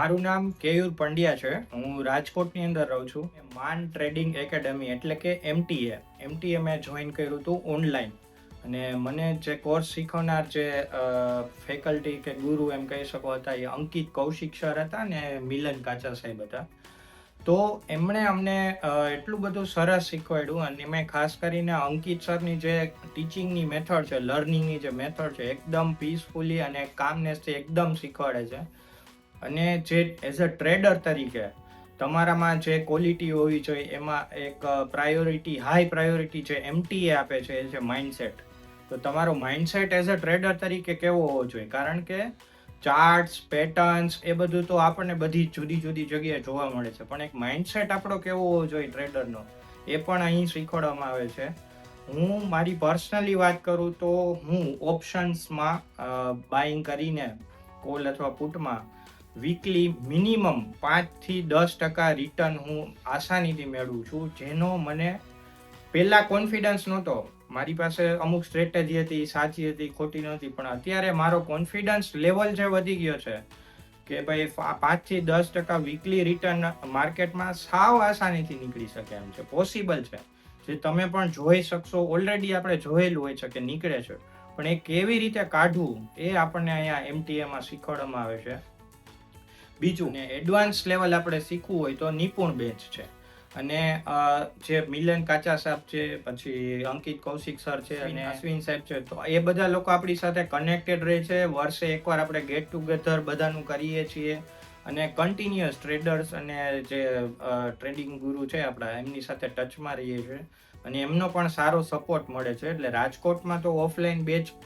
મારું નામ કેયુર પંડ્યા છે. હું રાજકોટની અંદર રહું છું. માન ટ્રેડિંગ એકેડમી એટલે કે એમટીએ મેં જોઈન કર્યું હતું ઓનલાઈન. અને મને જે કોર્સ શીખવનાર જે ફેકલ્ટી કે ગુરુ એમ કહી શકો હતા એ અંકિત કૌશિક સર હતા ને મિલન કાચા સાહેબ હતા. તો એમણે અમને એટલું બધું સરસ શીખવાડ્યું અને મેં ખાસ કરીને અંકિત સરની જે ટીચિંગની મેથડ છે, લર્નિંગની જે મેથડ છે, એકદમ પીસફુલી અને કામનેસથી એકદમ શીખવાડે છે. અને જે એઝ અ ટ્રેડર તરીકે તમારામાં જે ક્વોલિટી હોવી જોઈએ એમાં એક હાઈ પ્રાયોરિટી જે એમટીએ આપે છે એ છે માઇન્ડસેટ. તો તમારો માઇન્ડસેટ એઝ અ ટ્રેડર તરીકે કેવો હોવો જોઈએ, કારણ કે ચાર્ટ્સ, પેટર્ન્સ એ બધું તો આપણને બધી જુદી જુદી જગ્યાએ જોવા મળે છે, પણ એક માઇન્ડસેટ આપણો કેવો હોવો જોઈએ ટ્રેડરનો એ પણ અહીં શીખવાડવામાં આવે છે. હું મારી પર્સનલી વાત કરું તો હું ઓપ્શન્સમાં બાઇંગ કરીને કોલ અથવા પુટમાં વીકલી મિનિમમ 5 થી 10% રિટર્ન હું આસાનીથી મેળવું છું, જેનો મને પહેલા કોન્ફિડન્સ નહોતો. મારી પાસે અમુક સ્ટ્રેટેજી હતી, સાચી હતી, ખોટી નહોતી, પણ અત્યારે મારો કોન્ફિડન્સ લેવલ જે વધી ગયો છે કે ભાઈ 5 થી 10% વીકલી રિટર્ન માર્કેટમાં સાવ આસાનીથી નીકળી શકે એમ છે, પોસિબલ છે. જે તમે પણ જોઈ શકશો, ઓલરેડી આપણે જોયેલું હોય છે કે નીકળે છે, પણ એ કેવી રીતે કાઢવું એ આપણને અહીંયા એમટીએમાં શીખવાડવામાં આવે છે. બીજું ને એડવાન્સ લેવલ આપણે શીખવું હોય તો નિપુણ બેચ છે. અને જે મિલન કાચા સાહેબ છે, પછી અંકિત કૌશિક સર છે અને અશ્વિન સાહેબ છે, તો એ બધા લોકો આપણી સાથે કનેક્ટેડ રહે છે. વર્ષે એકવાર આપણે ગેટ ટુગેધર બધાનું કરીએ છીએ અને કન્ટિન્યુઅસ ટ્રેડર્સ અને જે ટ્રેડિંગ ગુરુ છે આપણા એમની સાથે ટચમાં રહીએ છીએ અને એમનો પણ સારો સપોર્ટ મળે છે. એટલે રાજકોટમાં તો ઓફલાઈન બેચ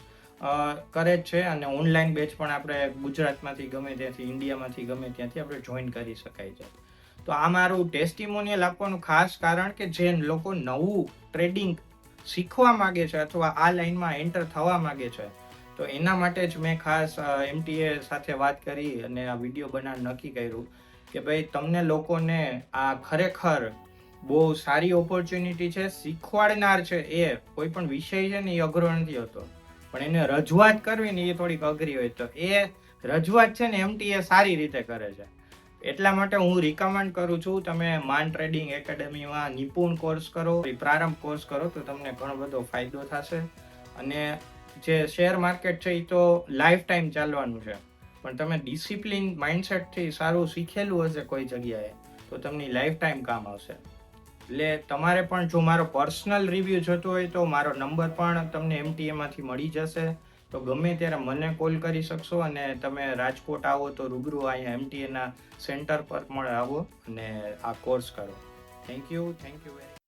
કરે જ છે અને ઓનલાઈન બેચ પણ આપણે ગુજરાતમાંથી ગમે ત્યાંથી, ઇન્ડિયામાંથી ગમે ત્યાંથી આપણે જોઈન કરી શકાય છે. તો આ મારું ટેસ્ટિમોનિયલ આપવાનું ખાસ કારણ કે જે લોકો નવું ટ્રેડિંગ શીખવા માંગે છે અથવા આ લાઈનમાં એન્ટર થવા માંગે છે, તો એના માટે જ મેં ખાસ એમટીએ સાથે વાત કરી અને આ વિડીયો બનાવવાનું નક્કી કર્યું કે ભાઈ તમને લોકોને આ ખરેખર બહુ સારી ઓપોર્ચ્યુનિટી છે. શીખવાડનાર છે એ કોઈ પણ વિષય છે ને એ અઘરો નથી હોતો, પણ એને રજૂઆત કરવી ને એ થોડીક અઘરી હોય. તો એ રજૂઆત છે ને એમટીએ સારી રીતે કરે છે. એટલા માટે હું રિકમેન્ડ કરું છું તમે માન ટ્રેડિંગ એકેડમીમાં નિપુણ કોર્સ કરો, પ્રારંભ કોર્સ કરો તો તમને ઘણો બધો ફાયદો થશે. અને જે શેર માર્કેટ છે એ તો લાઈફ ટાઈમ ચાલવાનું છે, પણ તમે ડિસિપ્લિન માઇન્ડસેટથી સારું શીખેલું હશે કોઈ જગ્યાએ તો તમને લાઈફ ટાઈમ કામ આવશે. એટલે તમારે પણ જો મારો પર્સનલ રિવ્યૂ જોતો હોય તો મારો નંબર પણ તમને એમટીએમાંથી મળી જશે. તો ગમે ત્યારે મને કોલ કરી શકશો અને તમે રાજકોટ આવો તો રૂબરૂ અહીંયા એમટીએના સેન્ટર પર પણ આવો અને આ કોર્સ કરો. Thank you very